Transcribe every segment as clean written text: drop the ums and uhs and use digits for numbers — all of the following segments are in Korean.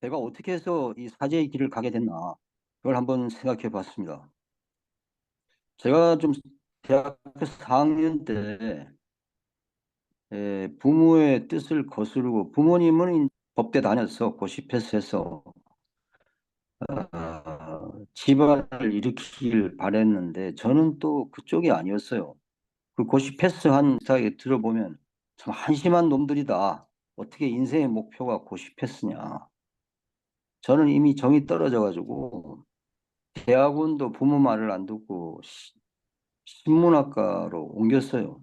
제가 어떻게 해서 이 사제의 길을 가게 됐나, 그걸 한번 생각해 봤습니다. 제가 좀 대학교 4학년 때 부모의 뜻을 거스르고, 부모님은 법대 다녔어, 고시 패스해서 집안을 일으키길 바랬는데, 저는 또 그쪽이 아니었어요. 그 고시 패스한 사이에 들어보면 참 한심한 놈들이다. 어떻게 인생의 목표가 고시 패스냐. 저는 이미 정이 떨어져 가지고 대학원도 부모 말을 안 듣고 신문학과로 옮겼어요.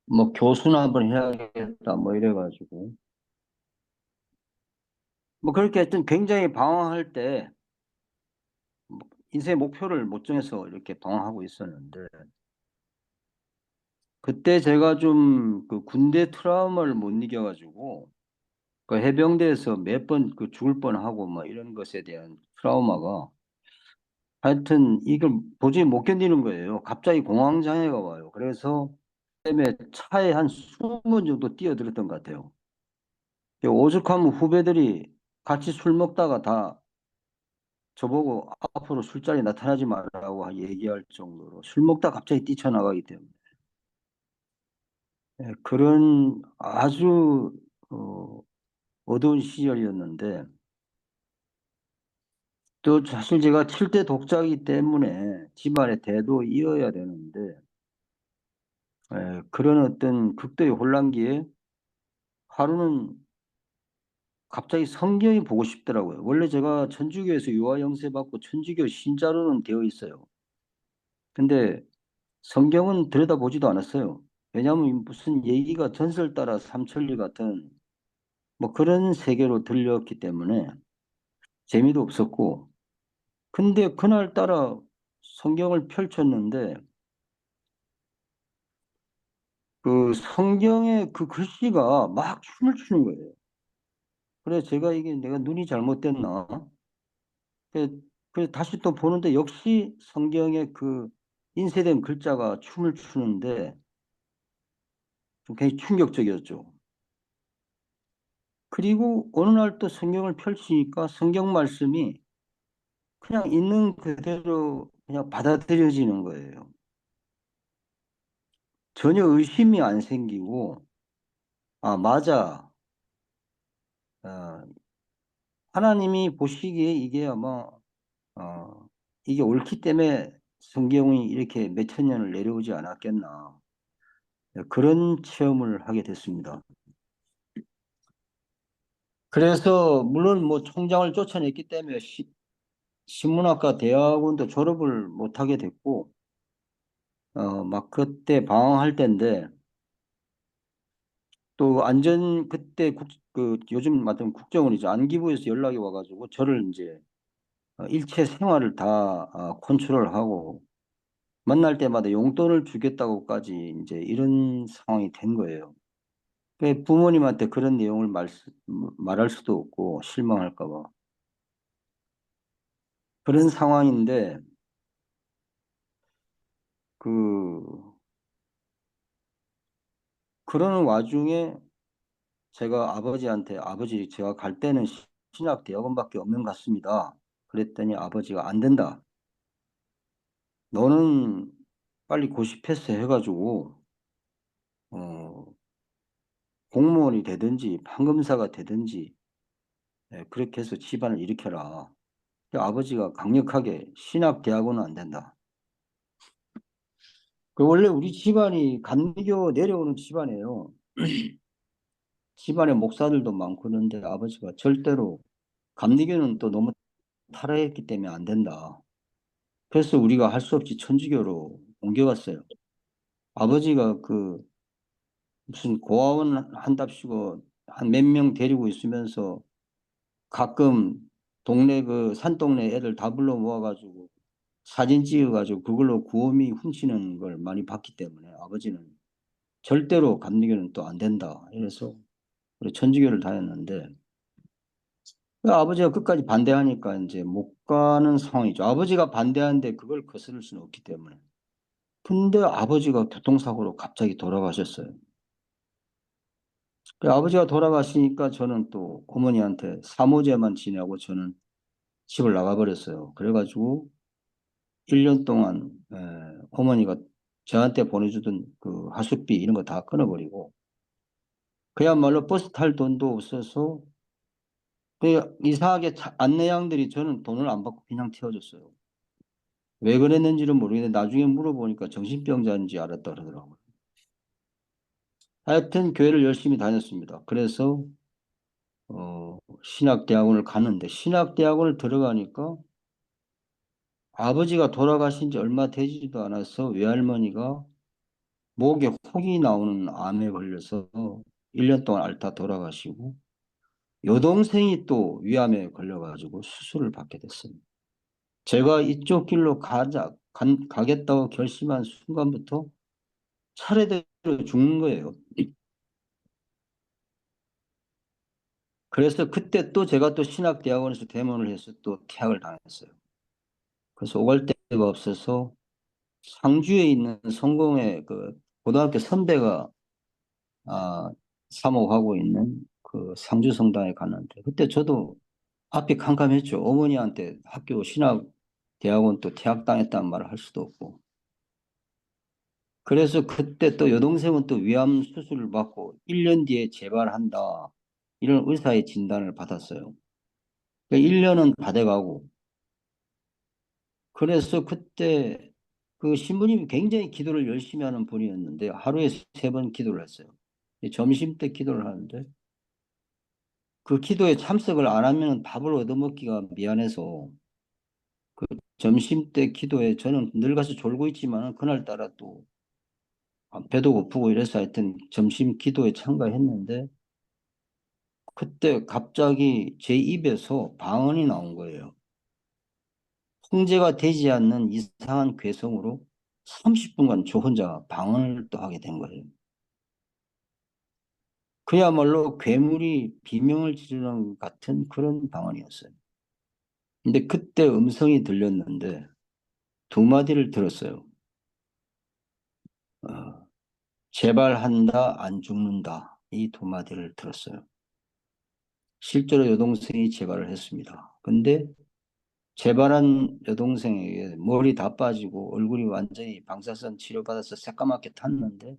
뭐 교수나 한번 해야겠다 뭐 이래가지고 뭐 그렇게 하여튼 굉장히 방황할 때 인생의 목표를 못 정해서 이렇게 방황하고 있었는데, 그때 제가 좀 그 군대 트라우마를 못 이겨가지고 그 해병대에서 몇 번 그 죽을 뻔하고 뭐 이런 것에 대한 트라우마가, 하여튼 이걸 도저히 못 견디는 거예요. 갑자기 공황장애가 와요. 그래서 때문에 차에 한 20번 정도 뛰어들었던 것 같아요. 오죽하면 후배들이 같이 술 먹다가 다 저보고 앞으로 술자리 나타나지 말라고 얘기할 정도로 술 먹다 갑자기 뛰쳐나가기 때문에, 그런 아주 어, 어두운 시절이었는데, 또 사실 제가 7대 독자이기 때문에 집안의 대도 이어야 되는데, 그런 어떤 극도의 혼란기에 하루는 갑자기 성경이 보고 싶더라고요. 원래 제가 천주교에서 유아 영세 받고 천주교 신자로는 되어 있어요. 근데 성경은 들여다보지도 않았어요. 왜냐하면 무슨 얘기가 전설 따라 삼천리 같은 뭐 그런 세계로 들렸기 때문에 재미도 없었고, 근데 그날따라 성경을 펼쳤는데 그 성경의 그 글씨가 막 춤을 추는 거예요. 그래서 제가 이게 내가 눈이 잘못됐나? 그래서 다시 또 보는데 역시 성경의 그 인쇄된 글자가 춤을 추는데 좀 굉장히 충격적이었죠. 그리고 어느 날 또 성경을 펼치니까 성경 말씀이 그냥 있는 그대로 그냥 받아들여지는 거예요. 전혀 의심이 안 생기고, 아, 맞아. 아, 하나님이 보시기에 이게 아마, 어, 이게 옳기 때문에 성경이 이렇게 몇천 년을 내려오지 않았겠나. 그런 체험을 하게 됐습니다. 그래서 물론 뭐 총장을 쫓아냈기 때문에 신문학과 대학원도 졸업을 못하게 됐고, 막 그때 방황할 때인데, 또 그때 그 요즘 맡은 국정원이죠. 안기부에서 연락이 와가지고 저를 이제 일체 생활을 다 컨트롤하고 만날 때마다 용돈을 주겠다고까지 이제 이런 상황이 된 거예요. 그 부모님한테 그런 내용을 말할 수도 없고 실망할까 봐. 그런 상황인데 그 그러는 와중에 제가 아버지한테, 아버지 제가 갈 때는 신학 대학원밖에 없는 것 같습니다. 그랬더니 아버지가 안 된다. 너는 빨리 고시 패스해가지고 어, 공무원이 되든지 판검사가 되든지, 그렇게 해서 집안을 일으켜라. 아버지가 강력하게 신학 대학원은 안 된다. 그 원래 우리 집안이 감리교 내려오는 집안이에요. 집안에 목사들도 많고 그런데 아버지가 절대로 감리교는 또 너무 타락했기 때문에 안 된다. 그래서 우리가 할 수 없이 천주교로 옮겨갔어요. 아버지가 그 무슨 고아원 한답시고 한 몇 명 데리고 있으면서 가끔 동네 그 산동네 애들 다 불러 모아가지고 사진 찍어가지고 그걸로 구호미 훔치는 걸 많이 봤기 때문에 아버지는 절대로 감리교는 또 안 된다. 이래서 우리 천주교를 다녔는데, 그 아버지가 끝까지 반대하니까 이제 못 가는 상황이죠. 아버지가 반대하는데 그걸 거스를 수는 없기 때문에. 근데 아버지가 교통사고로 갑자기 돌아가셨어요. 그 아버지가 돌아가시니까 저는 또 어머니한테 사모제만 지내고 저는 집을 나가버렸어요. 그래가지고 1년 동안 어머니가 저한테 보내주던 그 하숙비 이런 거 다 끊어버리고 그야말로 버스 탈 돈도 없어서 그 이상하게 안내양들이 저는 돈을 안 받고 그냥 태워줬어요. 왜 그랬는지는 모르겠는데 나중에 물어보니까 정신병자인지 알았다 그러더라고요. 하여튼 교회를 열심히 다녔습니다. 그래서 신학대학원을 갔는데 신학대학원을 들어가니까 아버지가 돌아가신 지 얼마 되지도 않아서 외할머니가 목에 혹이 나오는 암에 걸려서 1년 동안 앓다 돌아가시고 여동생이 또 위암에 걸려가지고 수술을 받게 됐습니다. 제가 이쪽 길로 가겠다고 결심한 순간부터 차례대로 죽는 거예요. 그래서 그때 또 제가 또 신학대학원에서 대면을 해서 또 퇴학을 당했어요. 그래서 오갈 데가 없어서 상주에 있는 성공의 그 고등학교 선배가 사모하고 있는 그 상주 성당에 갔는데 그때 저도 앞이 캄캄했죠. 어머니한테 학교 신학대학원 또 퇴학당했다는 말을 할 수도 없고. 그래서 그때 또 여동생은 또 위암 수술을 받고 1년 뒤에 재발한다. 이런 의사의 진단을 받았어요. 1년은 다 돼가고. 그래서 그때 그 신부님이 굉장히 기도를 열심히 하는 분이었는데 하루에 3번 기도를 했어요. 점심 때 기도를 하는데 그 기도에 참석을 안 하면 밥을 얻어먹기가 미안해서 그 점심 때 기도에 저는 늘 가서 졸고 있지만 그날따라 또 배도 고프고 이래서 하여튼 점심 기도에 참가했는데 그때 갑자기 제 입에서 방언이 나온 거예요. 통제가 되지 않는 이상한 괴성으로 30분간 저 혼자 방언을 또 하게 된 거예요. 그야말로 괴물이 비명을 지르는 것 같은 그런 방언이었어요. 근데 그때 음성이 들렸는데 두 마디를 들었어요. 어, 재발한다, 안 죽는다. 이 두 마디를 들었어요. 실제로 여동생이 재발을 했습니다. 근데 재발한 여동생에게 머리 다 빠지고 얼굴이 완전히 방사선 치료받아서 새까맣게 탔는데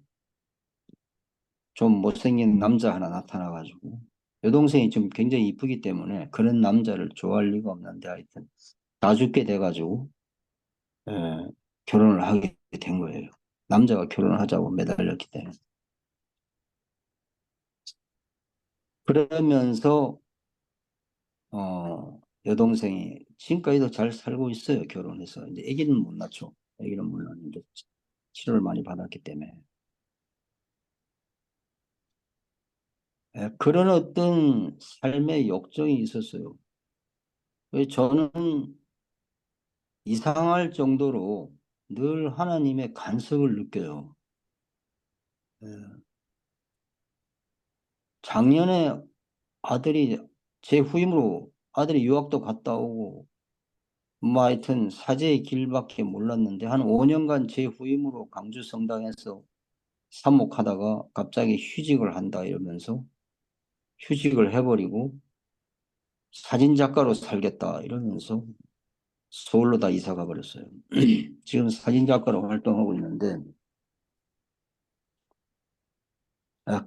좀 못생긴 남자 하나 나타나가지고 여동생이 좀 굉장히 이쁘기 때문에 그런 남자를 좋아할 리가 없는데 하여튼 다 죽게 돼가지고 에, 결혼을 하게 된 거예요. 남자가 결혼을 하자고 매달렸기 때문에. 그러면서 여동생이 지금까지도 잘 살고 있어요. 결혼해서. 이제 아기는 못 낳죠. 아기는 못 낳는데 치료를 많이 받았기 때문에. 그런 어떤 삶의 역정이 있었어요. 저는 이상할 정도로 늘 하나님의 간섭을 느껴요. 예, 작년에 아들이 제 후임으로 아들이 유학도 갔다 오고 뭐 하여튼 사제의 길밖에 몰랐는데 한 5년간 제 후임으로 강주 성당에서 사목하다가 갑자기 휴직을 한다 이러면서 휴직을 해버리고 사진작가로 살겠다 이러면서 서울로 다 이사 가버렸어요. 지금 사진작가로 활동하고 있는데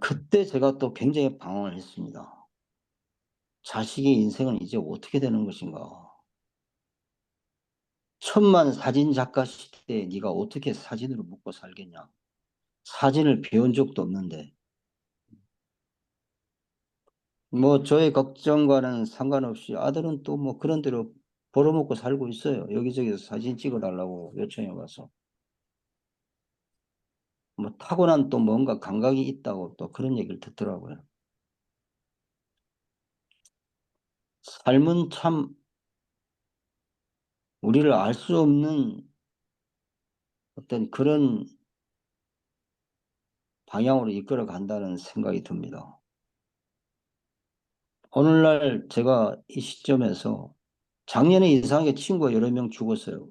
그때 제가 또 굉장히 방황을 했습니다. 자식의 인생은 이제 어떻게 되는 것인가. 천만 사진작가 시대에 네가 어떻게 사진으로 먹고 살겠냐. 사진을 배운 적도 없는데 뭐 저의 걱정과는 상관없이 아들은 또 뭐 그런 대로 벌어먹고 살고 있어요. 여기저기서 사진 찍어달라고 요청해 와서. 뭐 타고난 또 뭔가 감각이 있다고 또 그런 얘기를 듣더라고요. 삶은 참 우리를 알 수 없는 어떤 그런 방향으로 이끌어 간다는 생각이 듭니다. 오늘날 제가 이 시점에서 작년에 이상하게 친구가 여러 명 죽었어요.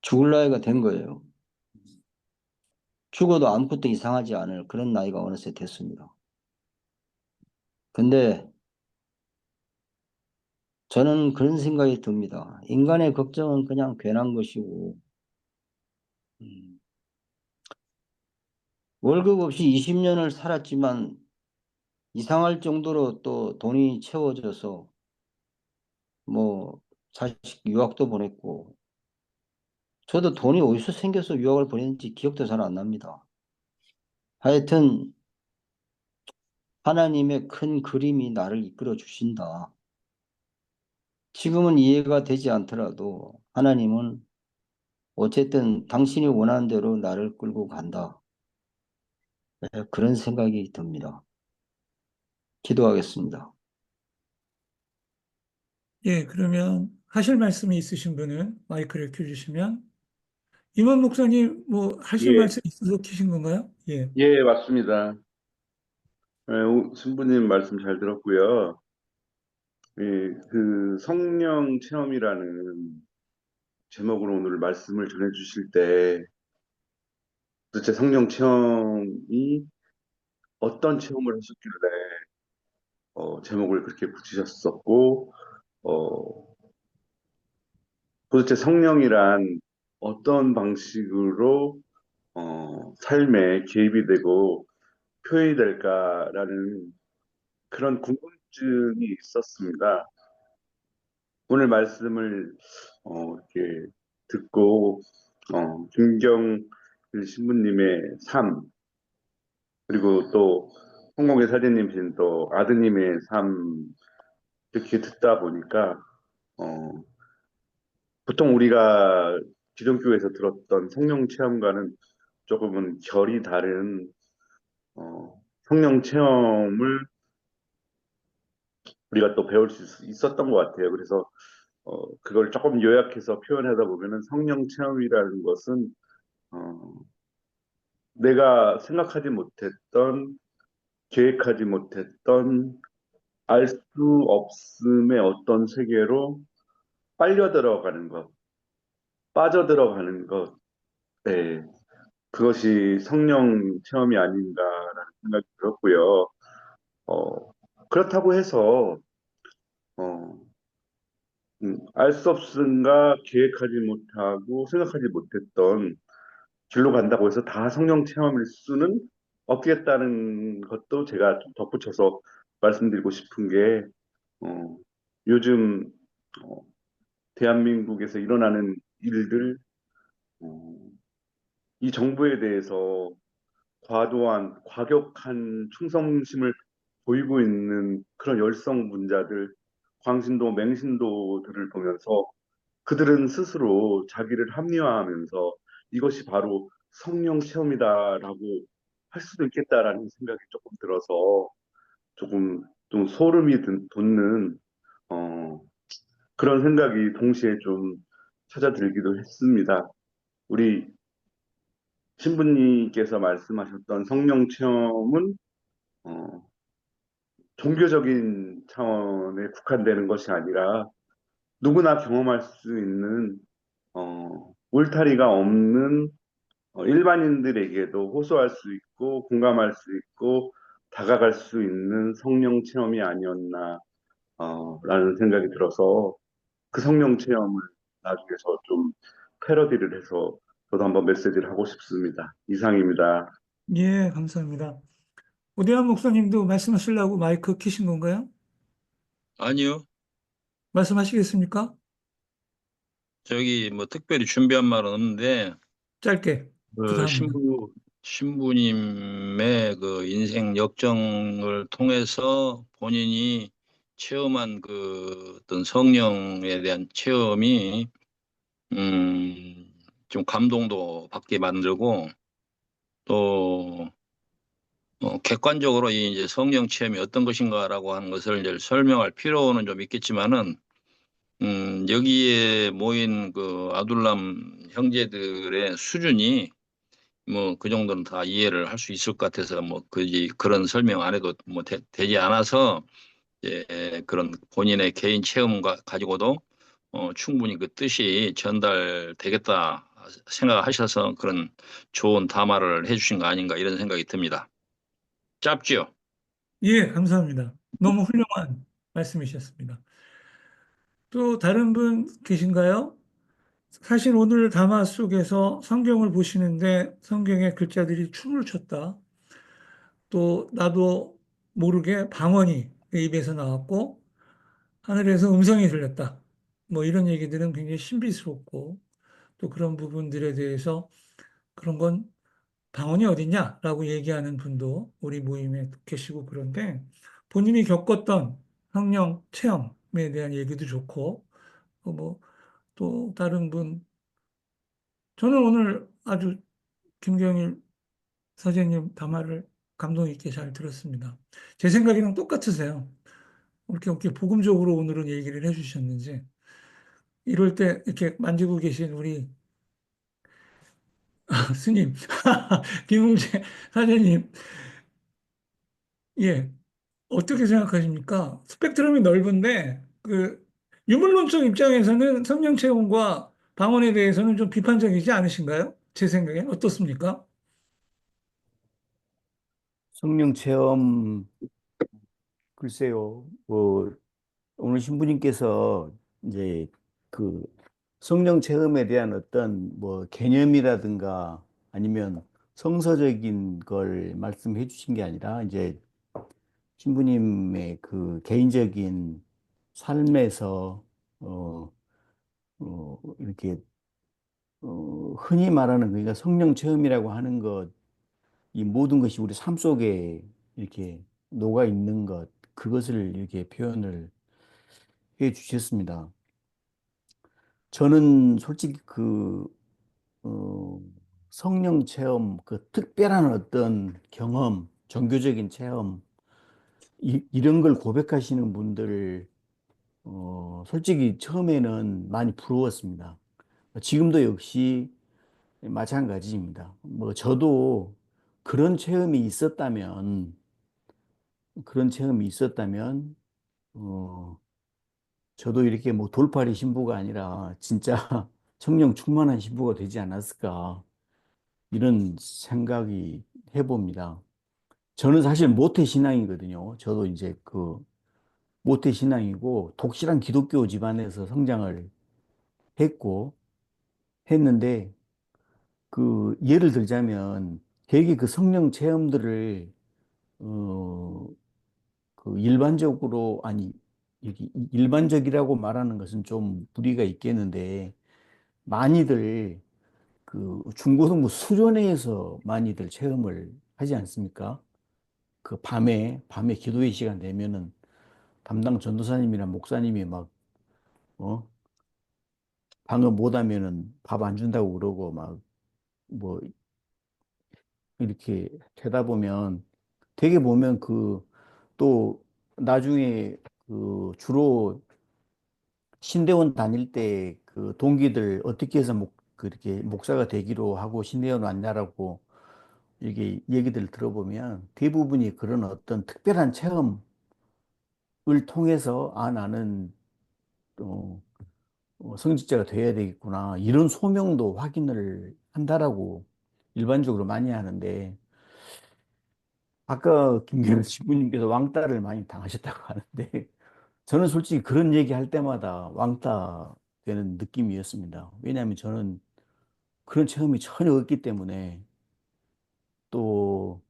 죽을 나이가 된 거예요. 죽어도 아무것도 이상하지 않을 그런 나이가 어느새 됐습니다. 근데 저는 그런 생각이 듭니다. 인간의 걱정은 그냥 괜한 것이고, 음, 월급 없이 20년을 살았지만 이상할 정도로 또 돈이 채워져서 뭐 자식 유학도 보냈고, 저도 돈이 어디서 생겨서 유학을 보냈는지 기억도 잘 안 납니다. 하여튼 하나님의 큰 그림이 나를 이끌어 주신다. 지금은 이해가 되지 않더라도 하나님은 어쨌든 당신이 원하는 대로 나를 끌고 간다. 네, 그런 생각이 듭니다. 기도하겠습니다. 예, 그러면 하실 말씀이 있으신 분은 마이크를 켜주시면. 임원 목사님 뭐 하실 예, 말씀 있어서 켜신 건가요? 예. 예, 맞습니다. 신부님 말씀 잘 들었고요. 예, 그 성령 체험이라는 제목으로 오늘 말씀을 전해 주실 때 도대체 성령 체험이 어떤 체험을 하셨길래 제목을 그렇게 붙이셨었고, 어, 도대체 성령이란 어떤 방식으로 삶에 개입이 되고 표현이 될까라는 그런 궁금증이 있었습니다. 오늘 말씀을 이렇게 듣고 김경 신부님의 삶 그리고 또 홍콩의 사제님이신 또 아드님의 삶 이렇게 듣다 보니까 어, 보통 우리가 기존교회에서 들었던 성령 체험과는 조금은 결이 다른 성령 체험을 우리가 또 배울 수 있었던 것 같아요. 그래서 그걸 조금 요약해서 표현하다 보면은 성령 체험이라는 것은 어, 내가 생각하지 못했던, 계획하지 못했던, 알 수 없음의 어떤 세계로 빨려 들어가는 것, 빠져들어가는 것, 네, 그것이 성령 체험이 아닌가라는 생각이 들었고요. 어, 그렇다고 해서 어, 알 수 없음과 계획하지 못하고 생각하지 못했던 길로 간다고 해서 다 성령 체험일 수는 없겠다는 것도 제가 좀 덧붙여서 말씀드리고 싶은 게 요즘 어, 대한민국에서 일어나는 일들, 어, 이 정부에 대해서 과도한, 과격한 충성심을 보이고 있는 그런 열성분자들, 광신도, 맹신도들을 보면서 그들은 스스로 자기를 합리화하면서 이것이 바로 성령 체험이다라고 할 수도 있겠다라는 생각이 조금 들어서 조금 좀 소름이 돋는 어, 그런 생각이 동시에 좀 찾아들기도 했습니다. 우리 신부님께서 말씀하셨던 성령 체험은 어, 종교적인 차원에 국한되는 것이 아니라 누구나 경험할 수 있는 울타리가 없는 일반인들에게도 호소할 수 있고 공감할 수 있고 다가갈 수 있는 성령 체험이 아니었나 라는 생각이 들어서 그 성령 체험을 나중에 저 좀 패러디를 해서 저도 한번 메시지를 하고 싶습니다. 이상입니다. 예, 감사합니다. 오대환 목사님도 말씀하시려고 마이크 켜신 건가요? 아니요. 말씀하시겠습니까? 저기 뭐 특별히 준비한 말은 없는데 짧게 그 부탁합니다. 신부님의 그 인생 역정을 통해서 본인이 체험한 그 어떤 성령에 대한 체험이 좀 감동도 받게 만들고 또 객관적으로 이 이제 성령 체험이 어떤 것인가라고 하는 것을 이제 설명할 필요는 좀 있겠지만은 여기에 모인 그 아둘람 형제들의 수준이 뭐 그 정도는 다 이해를 할 수 있을 것 같아서 뭐 그런 설명 안 해도 뭐 되지 않아서 그런 본인의 개인 체험과 가지고도 충분히 그 뜻이 전달되겠다 생각하셔서 그런 좋은 담화를 해주신 거 아닌가 이런 생각이 듭니다. 짧지요? 예, 감사합니다. 너무 훌륭한 말씀이셨습니다. 또 다른 분 계신가요? 사실 오늘 담화 속에서 성경을 보시는데 성경의 글자들이 춤을 췄다. 또 나도 모르게 방언이 내 입에서 나왔고 하늘에서 음성이 들렸다. 뭐 이런 얘기들은 굉장히 신비스럽고 또 그런 부분들에 대해서 그런 건 방언이 어딨냐라고 얘기하는 분도 우리 모임에 계시고 그런데 본인이 겪었던 성령 체험에 대한 얘기도 좋고 뭐 또 다른 분 저는 오늘 아주 김경일 사제님 담화를 감동 있게 잘 들었습니다. 제 생각이랑 똑같으세요. 이렇게 복음적으로 오늘은 얘기를 해주셨는지 이럴 때 이렇게 만지고 계신 우리 스님 김웅재 사제님 예 어떻게 생각하십니까? 스펙트럼이 넓은데 그 유물론적 입장에서는 성령 체험과 방언에 대해서는 좀 비판적이지 않으신가요? 제 생각엔 어떻습니까? 성령 체험, 글쎄요, 오늘 신부님께서 이제 그 성령 체험에 대한 어떤 뭐 개념이라든가 아니면 성서적인 걸 말씀해 주신 게 아니라 이제 신부님의 그 개인적인 삶에서 어, 이렇게 흔히 말하는 그러니까 성령 체험이라고 하는 것, 이 모든 것이 우리 삶 속에 이렇게 녹아 있는 것, 그것을 이렇게 표현을 해 주셨습니다. 저는 솔직히 어, 성령 체험, 그 특별한 어떤 경험, 종교적인 체험, 이런 걸 고백하시는 분들, 솔직히 처음에는 많이 부러웠습니다. 지금도 역시 마찬가지입니다. 뭐, 저도 그런 체험이 있었다면, 그런 체험이 있었다면, 어, 저도 이렇게 뭐 돌팔이 신부가 아니라 진짜 성령 충만한 신부가 되지 않았을까 이런 생각이 해봅니다. 저는 사실 모태 신앙이거든요. 저도 이제 그 모태 신앙이고 독실한 기독교 집안에서 성장을 했고 했는데 그 예를 들자면 되게 그 성령 체험들을 어, 그 일반적으로 아니 이게 일반적이라고 말하는 것은 좀 무리가 있겠는데 많이들 그 중고등부 수련회에서 많이들 체험을 하지 않습니까? 그 밤에 기도회 시간 되면은 담당 전도사님이나 목사님이 막, 어, 방언 못하면은 밥 안 준다고 그러고 막, 뭐, 이렇게 되다 보면 되게 보면 또 나중에 그 주로 신대원 다닐 때 그 동기들 어떻게 해서 그렇게 목사가 되기로 하고 신대원 왔냐라고 이게 얘기들 들어보면 대부분이 그런 어떤 특별한 체험을 통해서 아 나는 어, 성직자가 돼야 되겠구나 이런 소명도 확인을 한다라고 일반적으로 많이 하는데 아까 김경일 신부님께서 왕따를 많이 당하셨다고 하는데 저는 솔직히 그런 얘기 할 때마다 왕따 되는 느낌이었습니다. 왜냐하면 저는 그런 체험이 전혀 없기 때문에 또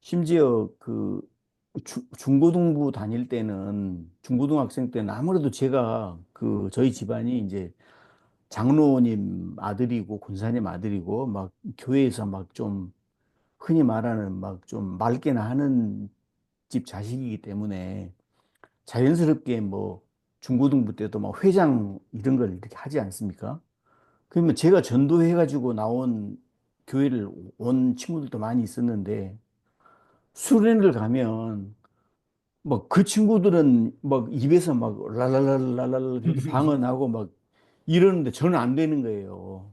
심지어 그 중고등부 다닐 때는 중고등학생 때는 아무래도 제가 그 저희 집안이 이제 장로님 아들이고 권사님 아들이고 막 교회에서 막 좀 흔히 말하는 막 좀 맑게나 하는 집 자식이기 때문에 자연스럽게 뭐 중고등부 때도 막 회장 이런 걸 이렇게 하지 않습니까? 그러면 제가 전도해가지고 나온 교회를 온 친구들도 많이 있었는데 수련회를 가면 막 그 친구들은 막 입에서 막 랄랄랄랄랄 그렇게 방언하고 막 이러는데 저는 안 되는 거예요.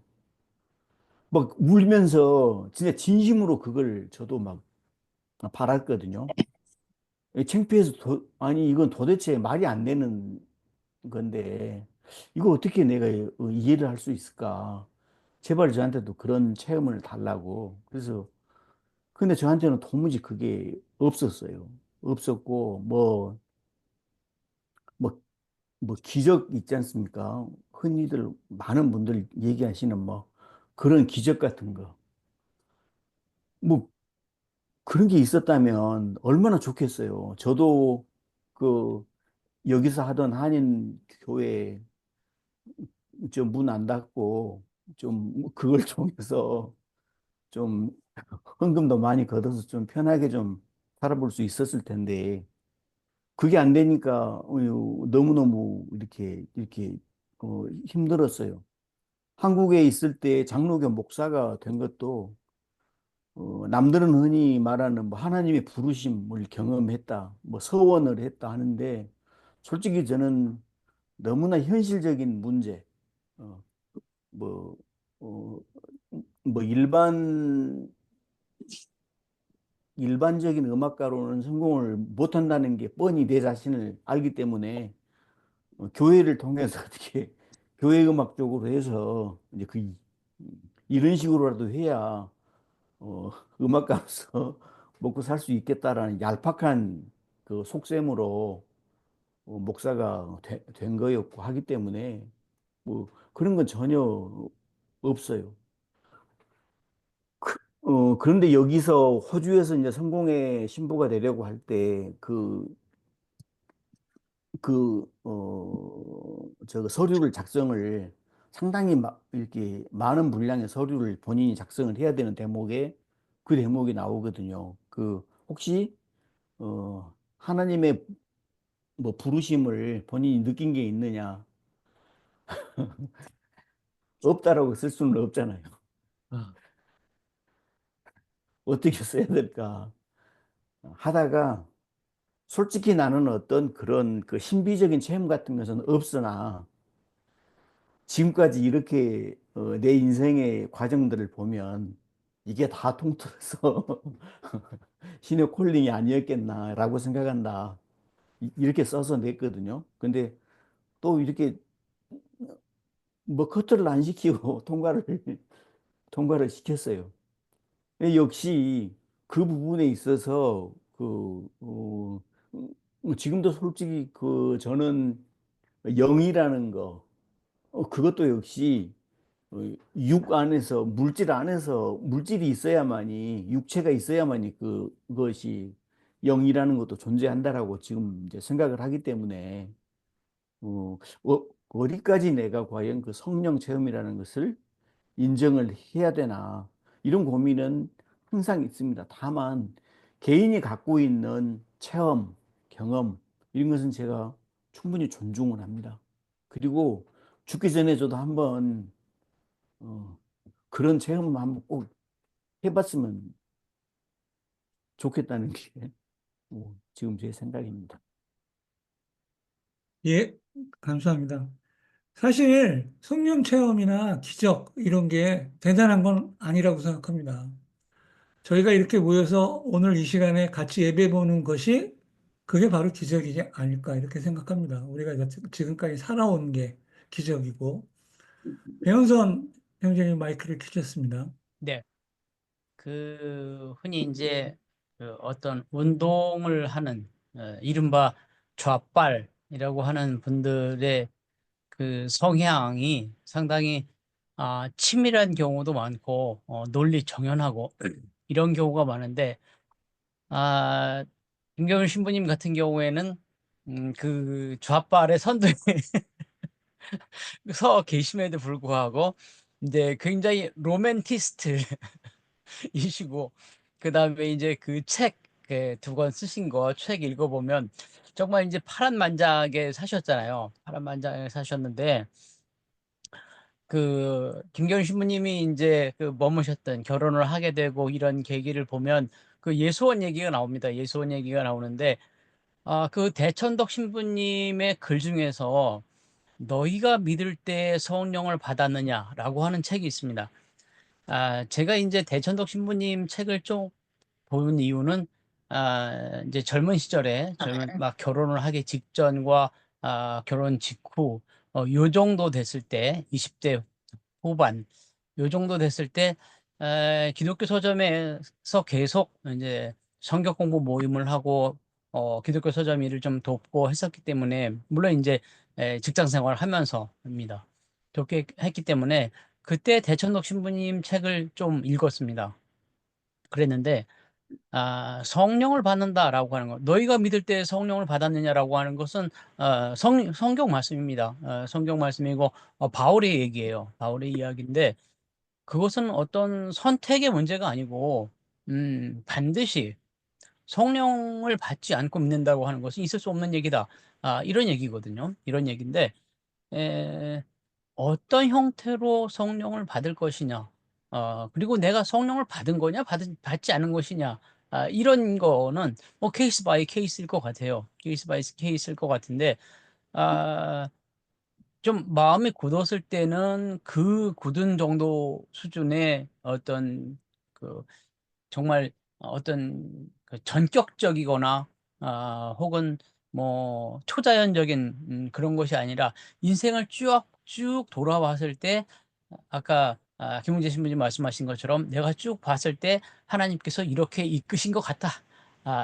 막 울면서 진짜 진심으로 그걸 저도 막 바랐거든요. 창피해서 아니 이건 도대체 말이 안 되는 건데 이거 어떻게 내가 이해를 할 수 있을까? 제발 저한테도 그런 체험을 달라고. 그래서 근데 저한테는 도무지 그게 없었어요. 없었고, 뭐, 뭐 기적 있지 않습니까? 흔히들 많은 분들 얘기하시는 뭐 그런 기적 같은 거. 뭐 그런 게 있었다면 얼마나 좋겠어요. 저도 그 여기서 하던 한인 교회 좀 문 안 닫고 좀 그걸 통해서 좀 헌금도 많이 걷어서 좀 편하게 좀 살아볼 수 있었을 텐데 그게 안 되니까 너무너무 이렇게 힘들었어요. 한국에 있을 때 장로교 목사가 된 것도 남들은 흔히 말하는 뭐 하나님의 부르심을 경험했다, 뭐 서원을 했다 하는데 솔직히 저는 너무나 현실적인 문제, 어, 뭐, 어, 뭐 일반적인 음악가로는 성공을 못한다는 게 뻔히 내 자신을 알기 때문에 교회를 통해서 어떻게 교회 음악 쪽으로 해서 이제 이런 식으로라도 해야 어, 음악가로서 먹고 살 수 있겠다라는 얄팍한 그 속셈으로 목사가 된 거였고 하기 때문에 뭐 그런 건 전혀 없어요. 그런데 여기서 호주에서 이제 성공의 신부가 되려고 할 때 저 서류를 작성을 상당히 이렇게 많은 분량의 서류를 본인이 작성을 해야 되는 대목에 그 대목이 나오거든요. 혹시 하나님의 뭐 부르심을 본인이 느낀 게 있느냐? 없다라고 쓸 수는 없잖아요. 어떻게 써야 될까? 하다가 솔직히 나는 어떤 그런 그 신비적인 체험 같은 것은 없으나 지금까지 이렇게 내 인생의 과정들을 보면 이게 다 통틀어서 신의 콜링이 아니었겠나라고 생각한다. 이렇게 써서 냈거든요. 근데 또 이렇게 뭐 커트를 안 시키고 통과를 시켰어요. 역시 그 부분에 있어서 지금도 솔직히 저는 영이라는 거 그것도 역시 육 안에서 물질 안에서 물질이 있어야만이 육체가 있어야만이 그것이 영이라는 것도 존재한다라고 지금 이제 생각을 하기 때문에 어디까지 내가 과연 그 성령 체험이라는 것을 인정을 해야 되나 이런 고민은 항상 있습니다. 다만 개인이 갖고 있는 체험, 경험 이런 것은 제가 충분히 존중을 합니다. 그리고 죽기 전에 저도 한번 어, 그런 체험을 한번 꼭 해봤으면 좋겠다는 게 지금 제 생각입니다. 예, 감사합니다. 사실 성령 체험이나 기적 이런 게 대단한 건 아니라고 생각합니다. 저희가 이렇게 모여서 오늘 이 시간에 같이 예배 보는 것이 그게 바로 기적이지 아닐까 이렇게 생각합니다. 우리가 지금까지 살아온 게 기적이고. 배현선 형제님 마이크를 켜셨습니다. 네, 흔히 이제 어떤 운동을 하는 이른바 좌빨이라고 하는 분들의 그 성향이 상당히 치밀한 경우도 많고 논리 정연하고 이런 경우가 많은데 김경일 신부님 같은 경우에는 그 좌빨의 선두에 서 계심에도 불구하고 이제 굉장히 로맨티스트 이시고 그다음에 이제 그 책 두 권 쓰신 거 책 읽어보면 정말 이제 파란만장하게 사셨잖아요. 파란만장하게 사셨는데 김경일 신부님이 이제 머무셨던 결혼을 하게 되고 이런 계기를 보면 예수원 얘기가 나옵니다. 예수원 얘기가 나오는데 대천덕 신부님의 글 중에서 너희가 믿을 때 성령을 받았느냐라고 하는 책이 있습니다. 제가 이제 대천덕 신부님 책을 좀 본 이유는 이제 젊은 시절에 막 결혼을 하기 직전과 결혼 직후 요 정도 됐을 때 20대 후반 요 정도 됐을 때 기독교 서점에서 계속 이제 성경 공부 모임을 하고 기독교 서점일을 좀 돕고 했었기 때문에, 물론 이제 직장 생활을 하면서입니다. 돕게 했기 때문에 그때 대천독 신부님 책을 좀 읽었습니다. 그랬는데 성령을 받는다라고 하는 것, 너희가 믿을 때 성령을 받았느냐라고 하는 것은 성경 말씀입니다. 성경 말씀이고 바울의 얘기예요. 바울의 이야기인데 그것은 어떤 선택의 문제가 아니고 반드시 성령을 받지 않고 믿는다고 하는 것은 있을 수 없는 얘기다. 이런 얘기거든요. 이런 얘기인데 에, 어떤 형태로 성령을 받을 것이냐, 그리고 내가 성령을 받은 거냐, 받지 않은 것이냐, 이런 거는 뭐 케이스 바이 케이스일 것 같아요. 케이스 바이 케이스일 것 같은데, 아, 좀 마음이 굳었을 때는 그 굳은 정도 수준의 어떤 그 정말 어떤 그 전격적이거나 혹은 뭐 초자연적인 그런 것이 아니라 인생을 쭉 돌아봤을 때 아까 김은재 신부님 말씀하신 것처럼 내가 쭉 봤을 때 하나님께서 이렇게 이끄신 것 같다.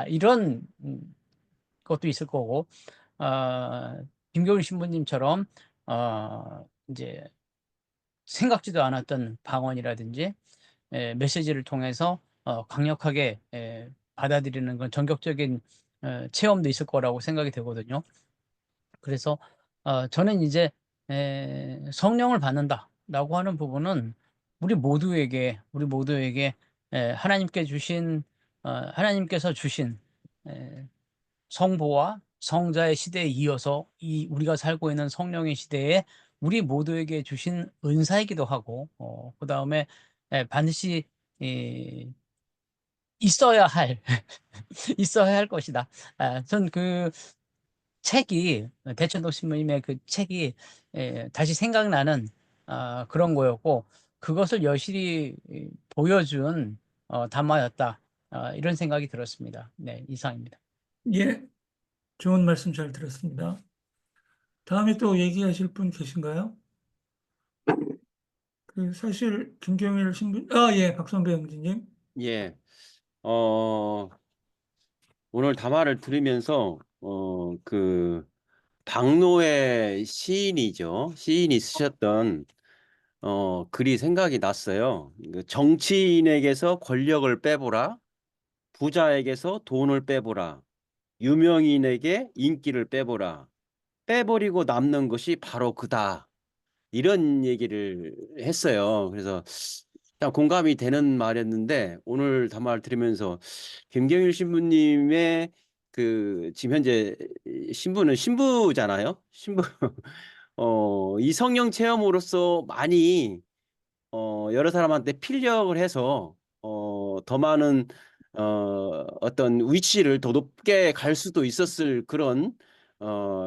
이런 것도 있을 거고 김경일 신부님처럼 이제 생각지도 않았던 방언이라든지 메시지를 통해서 강력하게 받아들이는 건 전격적인 체험도 있을 거라고 생각이 되거든요. 그래서 저는 이제 성령을 받는다라고 하는 부분은 우리 모두에게 하나님께서 주신 에, 성부와 성자의 시대에 이어서 이 우리가 살고 있는 성령의 시대에 우리 모두에게 주신 은사이기도 하고 그다음에 반드시 이, 있어야 할 있어야 할 것이다. 전 그 책이 대천독 신부님의 그 책이 다시 생각나는 그런 거였고 그것을 여실히 보여준 담화였다. 이런 생각이 들었습니다. 네, 이상입니다. 예, 좋은 말씀 잘 들었습니다. 다음에 또 얘기하실 분 계신가요? 그 사실 김경일 신부, 예, 박선배 형제님. 예, 어, 오늘 담화를 들으면서, 박노해 시인이죠. 시인이 쓰셨던, 글이 생각이 났어요. 정치인에게서 권력을 빼보라, 부자에게서 돈을 빼보라, 유명인에게 인기를 빼보라, 빼버리고 남는 것이 바로 그다. 이런 얘기를 했어요. 그래서 참 공감이 되는 말이었는데 오늘 담화를 들으면서 김경일 신부님의 지금 현재 신부는 신부잖아요. 신부 이 성령 체험으로서 많이 여러 사람한테 필력을 해서 더 많은 어떤 위치를 더 높게 갈 수도 있었을 그런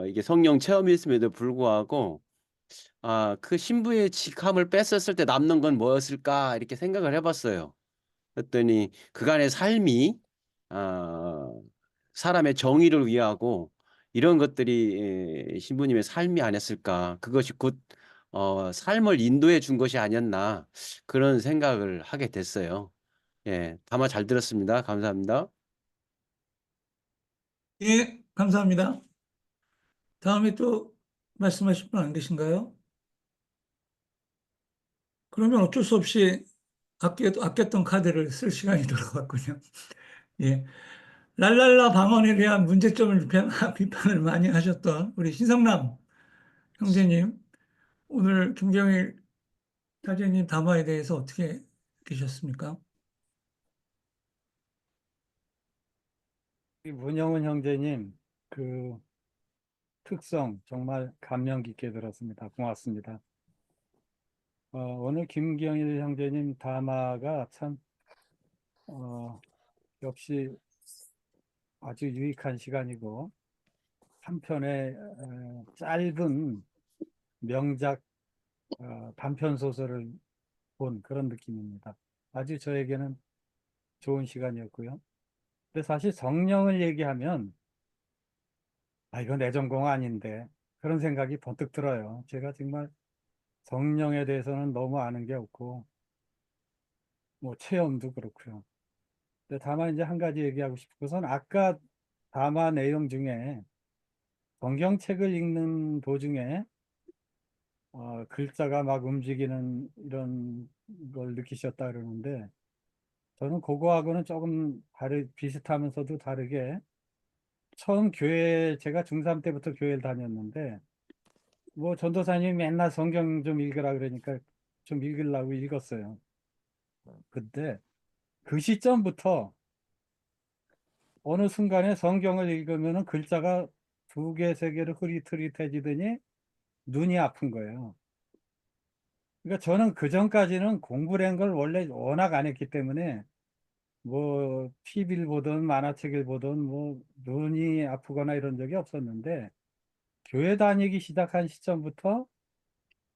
이게 성령 체험이었음에도 불구하고 그 신부의 직함을 뺐었을 때 남는 건 뭐였을까 이렇게 생각을 해봤어요. 그랬더니 그간의 삶이 사람의 정의를 위하고 이런 것들이 신부님의 삶이 아니었을까. 그것이 곧 삶을 인도해 준 것이 아니었나 그런 생각을 하게 됐어요. 예, 담화 잘 들었습니다. 감사합니다. 예, 감사합니다. 다음에 또 말씀하실 분 안 계신가요? 그러면 어쩔 수 없이 아꼈던 카드를 쓸 시간이 돌아왔군요. 예. 랄랄라 방언에 대한 문제점을 비판을 많이 하셨던 우리 신성남 형제님, 오늘 김경일 사제님 담화에 대해서 어떻게 계셨습니까? 문영은 형제님, 그 특성 정말 감명 깊게 들었습니다. 고맙습니다. 오늘 김경일 형제님 담화가 참, 역시 아주 유익한 시간이고, 한편의 짧은 명작 단편 소설을 본 그런 느낌입니다. 아주 저에게는 좋은 시간이었고요. 근데 사실 성령을 얘기하면, 이거 내 전공 아닌데, 그런 생각이 번뜩 들어요. 제가 정말 성령에 대해서는 너무 아는 게 없고, 뭐 체험도 그렇고요. 근데 다만 이제 한 가지 얘기하고 싶은 것은 아까 담화 내용 중에 성경책을 읽는 도중에 글자가 막 움직이는 이런 걸 느끼셨다 그러는데, 저는 그거하고는 조금 비슷하면서도 다르게, 처음 제가 중3 때부터 교회를 다녔는데, 뭐 전도사님이 맨날 성경 좀 읽으라 그러니까 좀 읽으려고 읽었어요. 근데 그 시점부터 어느 순간에 성경을 읽으면 글자가 2개, 3개로 흐릿흐릿해지더니 눈이 아픈 거예요. 그러니까 저는 그 전까지는 공부를 한 걸 원래 워낙 안 했기 때문에 뭐 TV를 보든 만화책을 보든 뭐 눈이 아프거나 이런 적이 없었는데, 교회 다니기 시작한 시점부터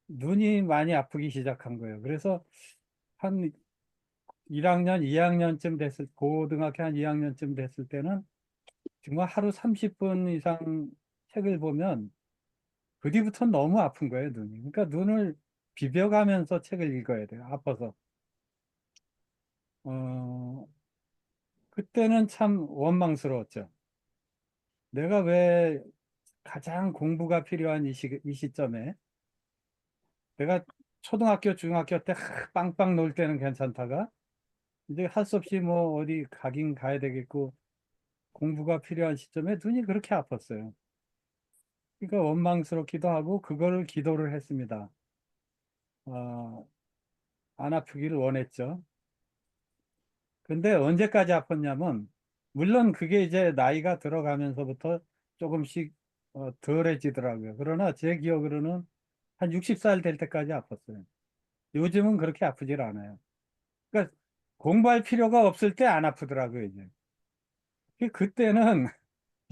눈이 많이 아프기 시작한 거예요. 그래서 한 1학년, 2학년쯤 고등학교 한 2학년쯤 됐을 때는 정말 하루 30분 이상 책을 보면 그 뒤부터 너무 아픈 거예요, 눈이. 그러니까 눈을 비벼가면서 책을 읽어야 돼요, 아파서. 어, 그때는 참 원망스러웠죠. 내가 왜 가장 공부가 필요한 이 시점에, 내가 초등학교, 중학교 때 빵빵 놀 때는 괜찮다가 이제 할 수 없이 뭐 어디 가긴 가야 되겠고 공부가 필요한 시점에 눈이 그렇게 아팠어요. 그러니까 원망스럽기도 하고 그거를 기도를 했습니다. 안 아프기를 원했죠. 근데 언제까지 아팠냐면, 물론 그게 이제 나이가 들어가면서부터 조금씩 덜해지더라고요. 그러나 제 기억으로는 한 60살 될 때까지 아팠어요. 요즘은 그렇게 아프질 않아요. 그러니까 공부할 필요가 없을 때 안 아프더라고요, 이제. 그때는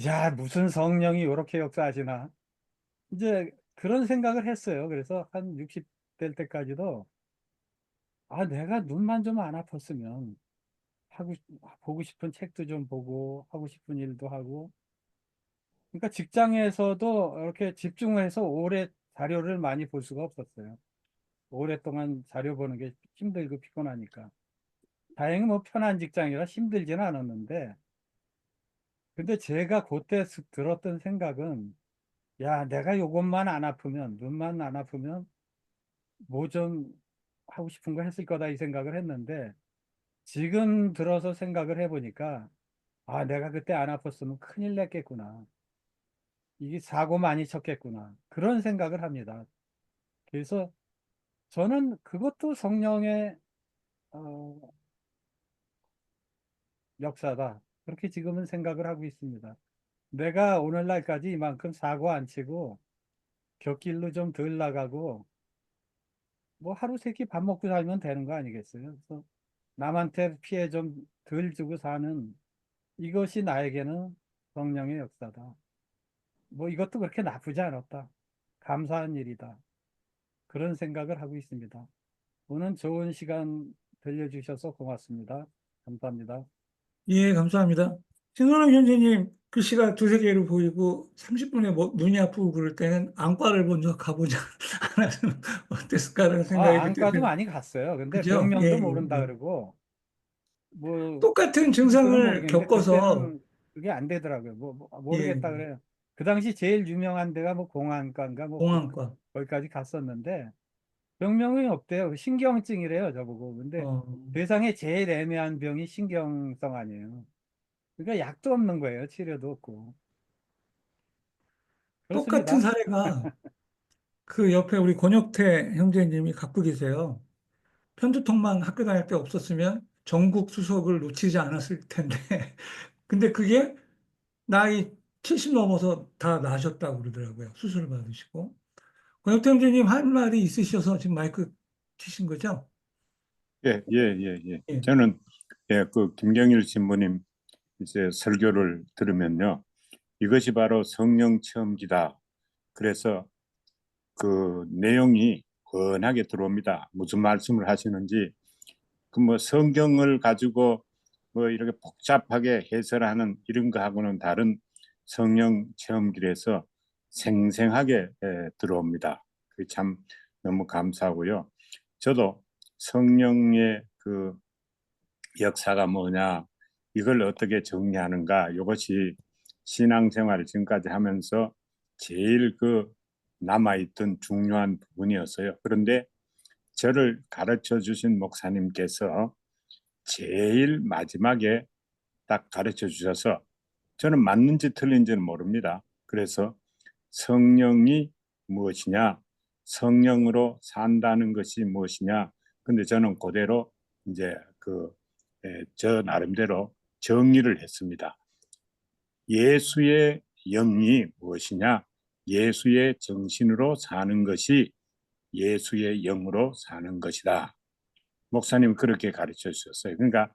야, 무슨 성령이 이렇게 역사하시나, 이제 그런 생각을 했어요. 그래서 한 60 될 때까지도 내가 눈만 좀 안 아팠으면 하고 보고 싶은 책도 좀 보고 하고 싶은 일도 하고. 그러니까 직장에서도 이렇게 집중해서 오래 자료를 많이 볼 수가 없었어요. 오랫동안 자료 보는 게 힘들고 피곤하니까. 다행히 뭐 편한 직장이라 힘들지는 않았는데, 근데 제가 그때 들었던 생각은, 야, 내가 요것만 안 아프면, 눈만 안 아프면 뭐 좀 하고 싶은 거 했을 거다 이 생각을 했는데, 지금 들어서 생각을 해보니까 내가 그때 안 아팠으면 큰일 났겠구나. 이게 사고 많이 쳤겠구나. 그런 생각을 합니다. 그래서 저는 그것도 성령의 어, 역사다. 그렇게 지금은 생각을 하고 있습니다. 내가 오늘날까지 이만큼 사고 안 치고 곁길로 좀 덜 나가고 뭐 하루 세 끼 밥 먹고 살면 되는 거 아니겠어요? 그래서 남한테 피해 좀 덜 주고 사는, 이것이 나에게는 성령의 역사다. 뭐 이것도 그렇게 나쁘지 않았다. 감사한 일이다. 그런 생각을 하고 있습니다. 오늘 좋은 시간 들려주셔서 고맙습니다. 감사합니다. 예, 감사합니다. 신선영 선생님, 글씨가 두세 개로 보이고 30분에 뭐 눈이 아프고 그럴 때는 안과를 먼저 가보지 않았으면 어땠을까라는 생각이 안과도 드는데, 많이 갔어요. 근데 그죠? 예, 병명도 예, 모른다 예. 그러고, 뭐, 똑같은 이유는 증상을 모르겠는데, 겪어서, 그때는 그게 안 되더라고요. 예, 모르겠다 그래요. 그 당시 제일 유명한 데가 뭐 공안과인가 뭐 공안과, 거기까지 갔었는데, 병명이 없대요. 신경증이래요, 저보고. 근데 어, 세상에 제일 애매한 병이 신경성 아니에요. 그러니까 약도 없는 거예요. 치료도 없고. 똑같은 그렇습니다. 사례가 그 옆에 우리 권혁태 형제님이 갖고 계세요. 편두통만 학교 다닐 때 없었으면 전국 수석을 놓치지 않았을 텐데, 근데 그게 나이 70 넘어서 다 나셨다고 그러더라고요. 수술 받으시고. 권혁태 형제님 할 말이 있으셔서 지금 마이크 키신 거죠? 예, 예, 예, 예. 예. 저는 그 김경일 신부님 이제 설교를 들으면요, 이것이 바로 성령 체험기다. 그래서 그 내용이 훤하게 들어옵니다. 무슨 말씀을 하시는지. 그 뭐 성경을 가지고 뭐 이렇게 복잡하게 해설하는 이런 거하고는 다른 성령 체험길에서 생생하게 들어옵니다. 그 참 너무 감사하고요. 저도 성령의 그 역사가 뭐냐, 이걸 어떻게 정리하는가, 이것이 신앙생활을 지금까지 하면서 제일 그 남아있던 중요한 부분이었어요. 그런데 저를 가르쳐 주신 목사님께서 제일 마지막에 딱 가르쳐 주셔서 저는 맞는지 틀린지는 모릅니다. 그래서 성령이 무엇이냐, 성령으로 산다는 것이 무엇이냐. 근데 저는 그대로 이제 저 나름대로 정리를 했습니다. 예수의 영이 무엇이냐? 예수의 정신으로 사는 것이 예수의 영으로 사는 것이다. 목사님 그렇게 가르쳐 주셨어요. 그러니까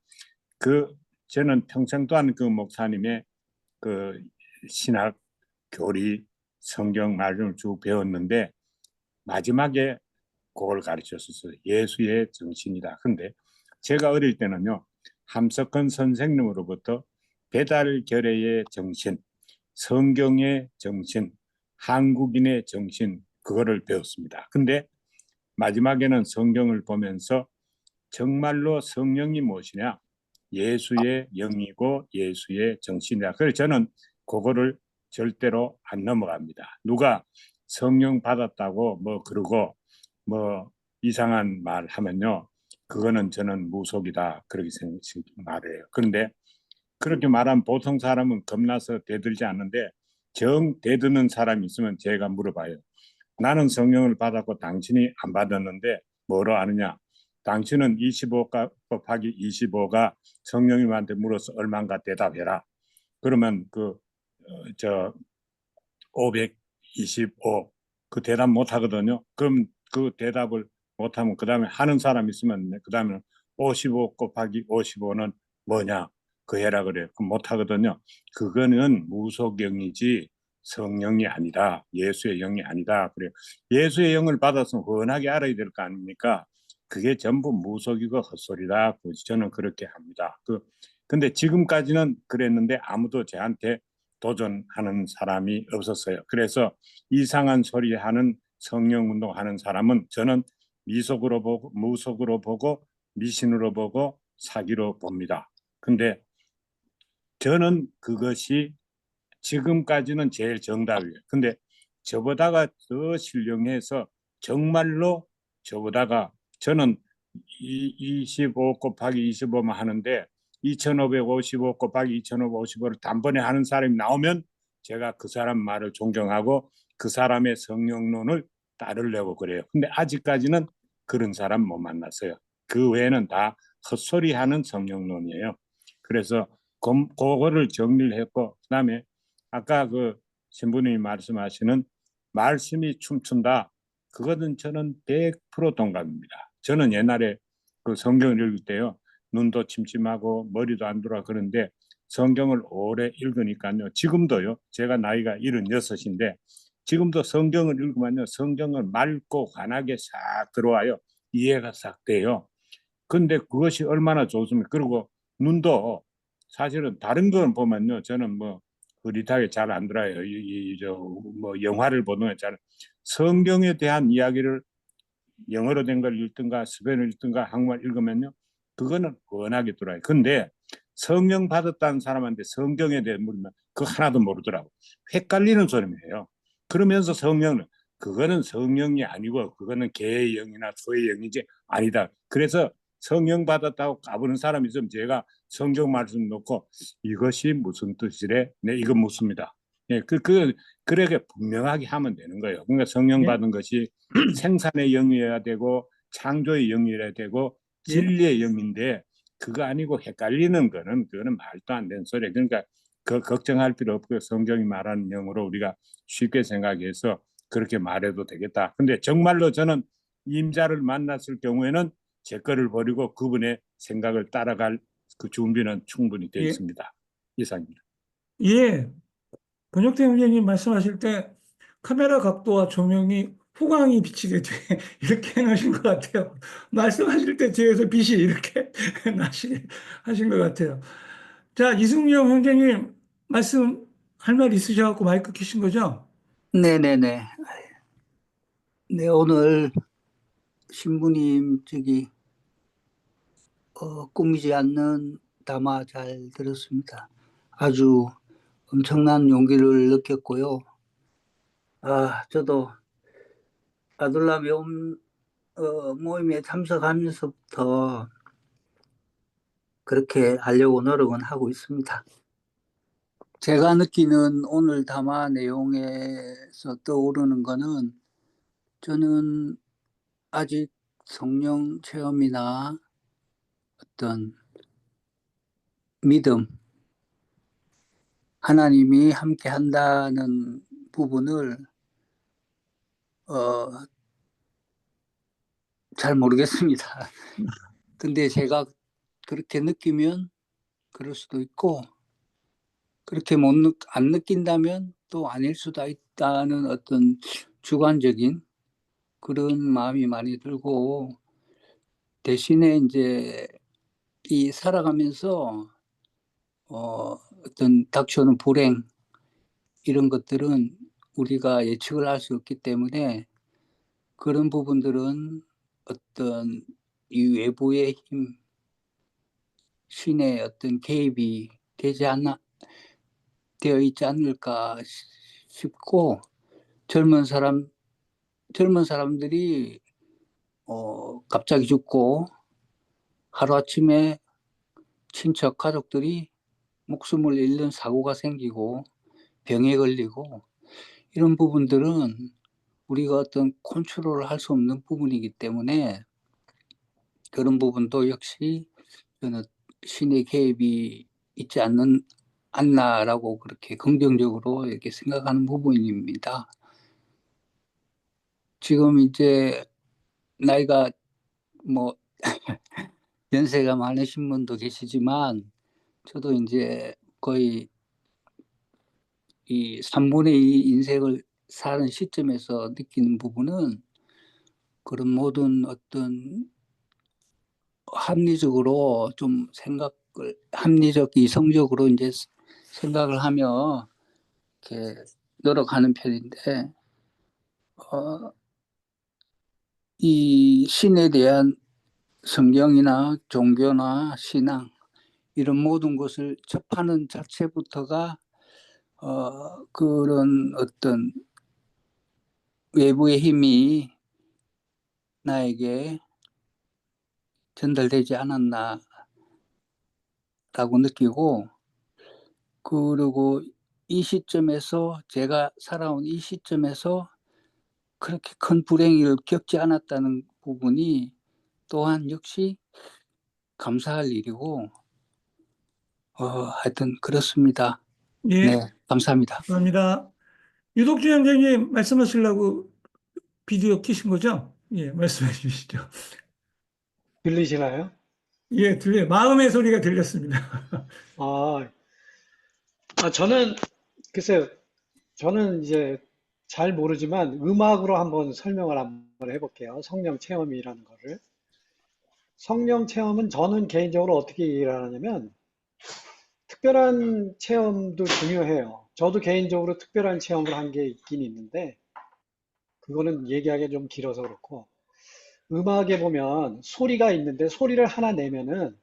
저는 평생 동안 그 목사님의 그 신학 교리 성경 말씀을 쭉 배웠는데 마지막에 그걸 가르쳐 줬어요. 예수의 정신이다. 근데 제가 어릴 때는요, 함석헌 선생님으로부터 배달결의의 정신, 성경의 정신, 한국인의 정신, 그거를 배웠습니다. 근데 마지막에는 성경을 보면서 정말로 성령이 무엇이냐? 예수의 영이고 예수의 정신이다. 그래서 저는 그거를 절대로 안 넘어갑니다. 누가 성령 받았다고 뭐 그러고 뭐 이상한 말 하면요, 그거는 저는 무속이다 그렇게 말해요. 그런데 그렇게 말하면 보통 사람은 겁나서 대들지 않는데 정 대드는 사람이 있으면 제가 물어봐요. 나는 성령을 받았고 당신이 안 받았는데 뭐로 아느냐? 당신은 25 곱하기 25가 성령님한테 물어서 얼마인가 대답해라. 그러면 525 그 대답 못 하거든요. 그럼 그 대답을 못하면 그 다음에 하는 사람 있으면 그 다음에 55 곱하기 55는 뭐냐? 그 해라 그래요. 그럼 못 하거든요. 그거는 무속영이지 성령이 아니다. 예수의 영이 아니다. 그래요. 예수의 영을 받았으면 훤하게 알아야 될 거 아닙니까? 그게 전부 무속이고 헛소리다. 저는 그렇게 합니다. 근데 지금까지는 그랬는데 아무도 저한테 도전하는 사람이 없었어요. 그래서 이상한 소리 하는 성령 운동하는 사람은 저는 미속으로 보고 무속으로 보고 미신으로 보고 사기로 봅니다. 근데 저는 그것이 지금까지는 제일 정답이에요. 근데 저보다가 더 신령해서 정말로 저보다가 저는 25 곱하기 25만 하는데 2555 곱하기 2555를 단번에 하는 사람이 나오면 제가 그 사람 말을 존경하고 그 사람의 성령론을 따르려고 그래요. 근데 아직까지는 그런 사람 못 만났어요. 그 외에는 다 헛소리하는 성령론이에요. 그래서 그거를 정리를 했고, 그다음에 아까 그 신부님이 말씀하시는 말씀이 춤춘다. 그거는 저는 100% 동감입니다. 저는 옛날에 그 성경을 읽을 때요, 눈도 침침하고 머리도 안 돌아 그런데 성경을 오래 읽으니까요, 지금도요, 제가 나이가 76인데 지금도 성경을 읽으면요, 성경을 맑고 환하게 싹 들어와요. 이해가 싹 돼요. 근데 그것이 얼마나 좋습니까? 그리고 눈도 사실은 다른 건 보면요, 저는 뭐 흐릿하게 잘 안 들어요. 뭐 영화를 보면 잘 성경에 대한 이야기를 영어로 된 걸 읽든가 스페인어를 읽든가 한국말 읽으면요, 그거는 뻔하게 들어요. 근데 성령 받았다는 사람한테 성경에 대해 물으면 그거 하나도 모르더라고. 헷갈리는 소리예요. 그러면서 성령은 그거는 성령이 아니고 그거는 개의 영이나 소의 영이지 아니다. 그래서 성령 받았다고 까부는 사람이 있으면 제가 성경 말씀 놓고 이것이 무슨 뜻이래? 네, 이거 묻습니다. 예, 그렇게 분명하게 하면 되는 거예요. 그러니까 성령 예. 받은 것이 생산의 영이어야 되고 창조의 영이어야 되고 예. 진리의 영인데 그거 아니고 헷갈리는 그거는 말도 안 되는 소리예요. 그러니까 그 걱정할 필요 없고 성경이 말하는 영으로 우리가 쉽게 생각해서 그렇게 말해도 되겠다. 근데 정말로 저는 임자를 만났을 경우에는 제 거를 버리고 그분의 생각을 따라갈 그 준비는 충분히 되어 예. 있습니다. 이상입니다. 예. 권혁태 형제님 말씀하실 때 카메라 각도와 조명이 후광이 비치게 돼 이렇게 해놓으신 것 같아요. 말씀하실 때 뒤에서 빛이 이렇게 나시게 하신 것 같아요. 자, 이승용 형제님 말씀할 말 있으셔갖고 마이크 켜신 거죠? 네네네. 네, 오늘 신부님 꾸미지 않는 담화 잘 들었습니다. 아주 엄청난 용기를 느꼈고요. 저도 아둘람 모임에 참석하면서부터 그렇게 하려고 노력은 하고 있습니다. 제가 느끼는 오늘 담화 내용에서 떠오르는 거는 저는 아직 성령 체험이나 어떤 믿음, 하나님이 함께 한다는 부분을 잘 모르겠습니다. 근데 제가 그렇게 느끼면 그럴 수도 있고, 그렇게 안 느낀다면 또 아닐 수도 있다는 어떤 주관적인 그런 마음이 많이 들고, 대신에 이제 이 살아가면서 어떤 닥쳐오는 불행, 이런 것들은 우리가 예측을 할 수 없기 때문에 그런 부분들은 어떤 이 외부의 힘, 신의 어떤 개입이 되어 있지 않을까 싶고, 젊은 사람들이 갑자기 죽고 하루아침에 친척 가족들이 목숨을 잃는 사고가 생기고 병에 걸리고, 이런 부분들은 우리가 어떤 컨트롤을 할 수 없는 부분이기 때문에 그런 부분도 역시 저는 신의 개입이 있지 않나라고 그렇게 긍정적으로 이렇게 생각하는 부분입니다. 지금 이제 나이가 뭐 연세가 많으신 분도 계시지만 저도 이제 거의 이 3분의 2 인생을 사는 시점에서 느끼는 부분은 그런 모든 어떤 합리적으로 좀 합리적 이성적으로 이제 생각을 하며 이렇게 노력하는 편인데, 이 신에 대한 성경이나 종교나 신앙, 이런 모든 것을 접하는 자체부터가 그런 어떤 외부의 힘이 나에게 전달되지 않았나라고 느끼고, 그리고 이 시점에서 제가 살아온 이 시점에서 그렇게 큰 불행을 겪지 않았다는 부분이 또한 역시 감사할 일이고, 하여튼 그렇습니다. 예, 네, 감사합니다. 감사합니다. 유독주 형제님 말씀하시려고 비디오 켜신 거죠? 예, 말씀해 주시죠. 들리시나요? 예, 마음의 소리가 들렸습니다. 저는, 글쎄요, 저는 이제 잘 모르지만 음악으로 한번 설명을 한번 해볼게요. 성령 체험이라는 거를. 성령 체험은 저는 개인적으로 어떻게 이해를 하냐면, 특별한 체험도 중요해요. 저도 개인적으로 특별한 체험을 한 게 있긴 있는데, 그거는 얘기하기가 좀 길어서 그렇고, 음악에 보면 소리가 있는데 소리를 하나 내면은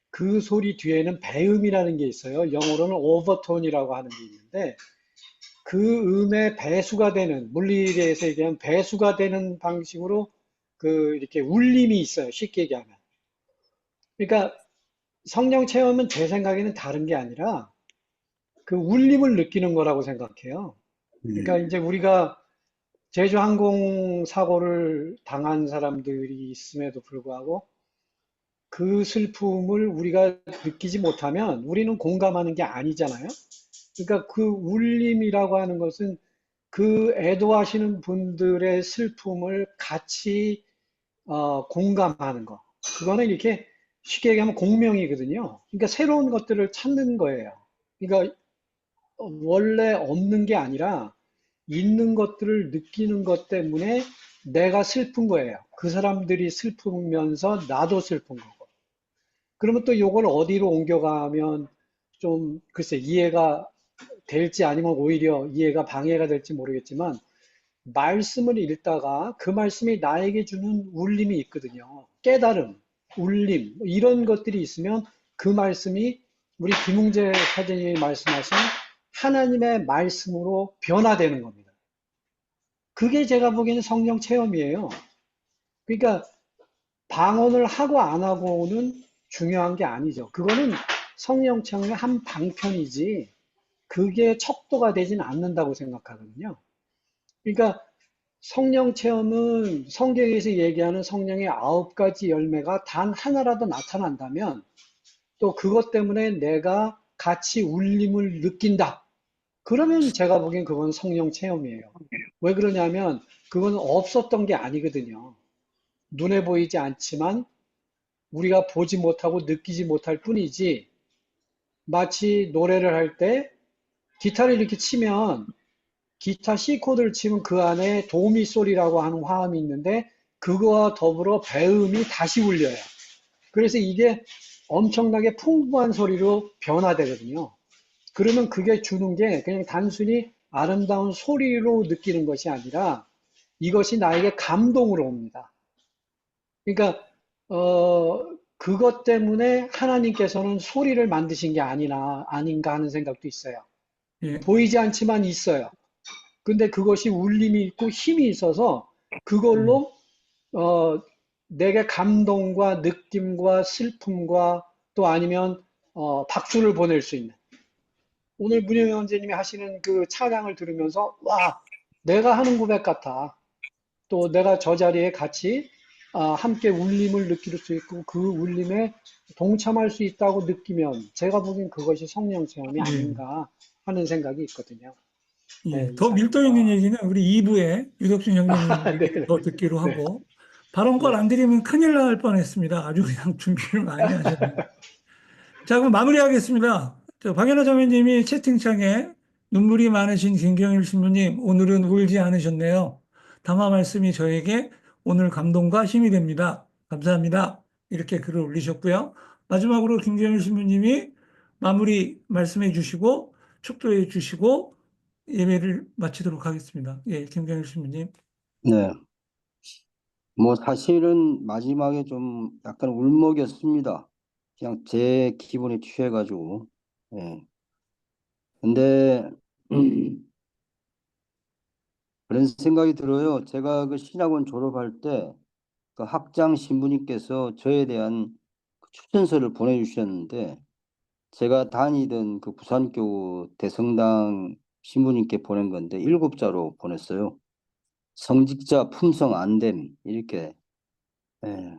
그 소리 뒤에는 배음이라는 게 있어요. 영어로는 오버톤이라고 하는 게 있는데, 그 음의 배수가 되는, 물리에서 얘기하면 배수가 되는 방식으로 이렇게 울림이 있어요. 쉽게 얘기하면. 그러니까 성령 체험은 제 생각에는 다른 게 아니라 그 울림을 느끼는 거라고 생각해요. 그러니까 이제 우리가 제주 항공 사고를 당한 사람들이 있음에도 불구하고 그 슬픔을 우리가 느끼지 못하면 우리는 공감하는 게 아니잖아요. 그러니까 그 울림이라고 하는 것은 그 애도하시는 분들의 슬픔을 같이 공감하는 거. 그거는 이렇게 쉽게 얘기하면 공명이거든요. 그러니까 새로운 것들을 찾는 거예요. 그러니까 원래 없는 게 아니라 있는 것들을 느끼는 것 때문에 내가 슬픈 거예요. 그 사람들이 슬프면서 나도 슬픈 거고. 그러면 또 이걸 어디로 옮겨가면 좀 글쎄 이해가 될지 아니면 오히려 이해가 방해가 될지 모르겠지만, 말씀을 읽다가 그 말씀이 나에게 주는 울림이 있거든요. 깨달음, 울림, 이런 것들이 있으면 그 말씀이 우리 김웅재 사장님이 말씀하신 하나님의 말씀으로 변화되는 겁니다. 그게 제가 보기에는 성령 체험이에요. 그러니까 방언을 하고 안 하고는 중요한 게 아니죠. 그거는 성령 체험의 한 방편이지 그게 척도가 되진 않는다고 생각하거든요. 그러니까 성령 체험은 성경에서 얘기하는 성령의 9가지 열매가 단 하나라도 나타난다면 또 그것 때문에 내가 같이 울림을 느낀다. 그러면 제가 보기엔 그건 성령 체험이에요. 왜 그러냐면 그건 없었던 게 아니거든요. 눈에 보이지 않지만 우리가 보지 못하고 느끼지 못할 뿐이지 마치 노래를 할 때 기타를 이렇게 치면 기타 C 코드를 치면 그 안에 도미 소리라고 하는 화음이 있는데 그거와 더불어 배음이 다시 울려요. 그래서 이게 엄청나게 풍부한 소리로 변화되거든요. 그러면 그게 주는 게 그냥 단순히 아름다운 소리로 느끼는 것이 아니라 이것이 나에게 감동으로 옵니다. 그러니까 그것 때문에 하나님께서는 소리를 만드신 게 아닌가 하는 생각도 있어요. 예, 보이지 않지만 있어요. 근데 그것이 울림이 있고 힘이 있어서 그걸로 내게 감동과 느낌과 슬픔과 또 아니면 박수를 보낼 수 있는 오늘 문효영 선생님이 하시는 그 찬양을 들으면서 와 내가 하는 고백 같아. 또 내가 저 자리에 같이 함께 울림을 느낄 수 있고 그 울림에 동참할 수 있다고 느끼면 제가 보기엔 그것이 성령 체험이 예, 아닌가 하는 생각이 있거든요. 예. 네, 더 밀도 있는 이상입니다. 얘기는 우리 2부에 유덕준 형님 네, 얘기를 더 듣기로 네, 하고 발언권 네. 안 드리면 큰일 날 뻔했습니다. 아주 그냥 준비를 많이 하셨네요. 자, 그럼 마무리하겠습니다. 박연아 자매님이 채팅창에 눈물이 많으신 김경일 신부님, 오늘은 울지 않으셨네요. 담화 말씀이 저에게 오늘 감동과 힘이 됩니다. 감사합니다. 이렇게 글을 올리셨고요. 마지막으로 김경일 신부님이 마무리 말씀해 주시고 축도해 주시고 예배를 마치도록 하겠습니다. 예, 김경일 신부님. 네. 뭐 사실은 마지막에 좀 약간 울먹였습니다. 그냥 제 기분에 취해가지고. 예. 근데 그런 생각이 들어요. 제가 그 신학원 졸업할 때 그 학장 신부님께서 저에 대한 그 추천서를 보내주셨는데 제가 다니던 그 부산교 대성당 신부님께 보낸 건데 7자로 보냈어요. 성직자 품성 안됨 이렇게. 예.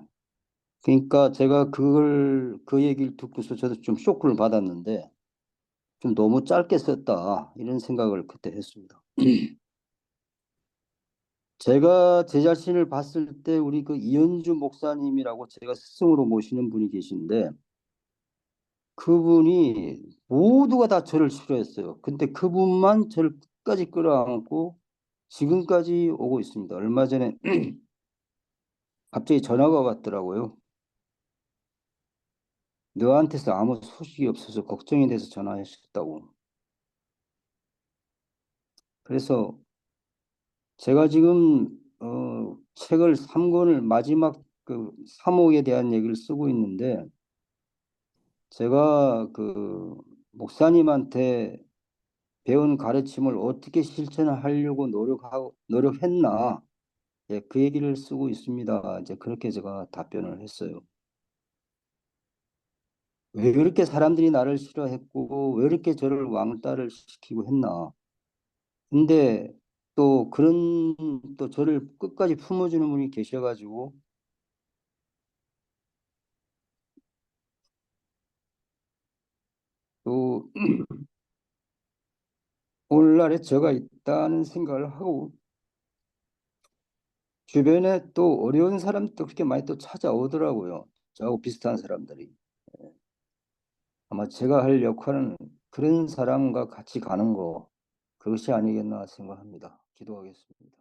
그러니까 제가 그 얘기를 듣고서 저도 좀 쇼크를 받았는데 좀 너무 짧게 썼다 이런 생각을 그때 했습니다. 제가 제 자신을 봤을 때 우리 그 이현주 목사님이라고 제가 스승으로 모시는 분이 계신데 그분이 모두가 다 저를 싫어했어요. 근데 그분만 저를 끝까지 끌어안고 지금까지 오고 있습니다. 얼마 전에 갑자기 전화가 왔더라고요. 너한테서 아무 소식이 없어서 걱정이 돼서 전화했다고. 그래서 제가 지금 책을 3권을 마지막 그 3호에 대한 얘기를 쓰고 있는데 제가 그 목사님한테 배운 가르침을 어떻게 실천하려고 노력했나 예, 그 얘기를 쓰고 있습니다. 이제 그렇게 제가 답변을 했어요. 왜 그렇게 사람들이 나를 싫어했고 왜 이렇게 저를 왕따를 시키고 했나. 근데 또 그런 또 저를 끝까지 품어주는 분이 계셔가지고 또 오늘날에 저가 있다는 생각을 하고 주변에 또 어려운 사람도 그렇게 많이 또 찾아오더라고요. 저하고 비슷한 사람들이. 아마 제가 할 역할은 그런 사람과 같이 가는 거 그것이 아니겠나 생각합니다. 기도하겠습니다.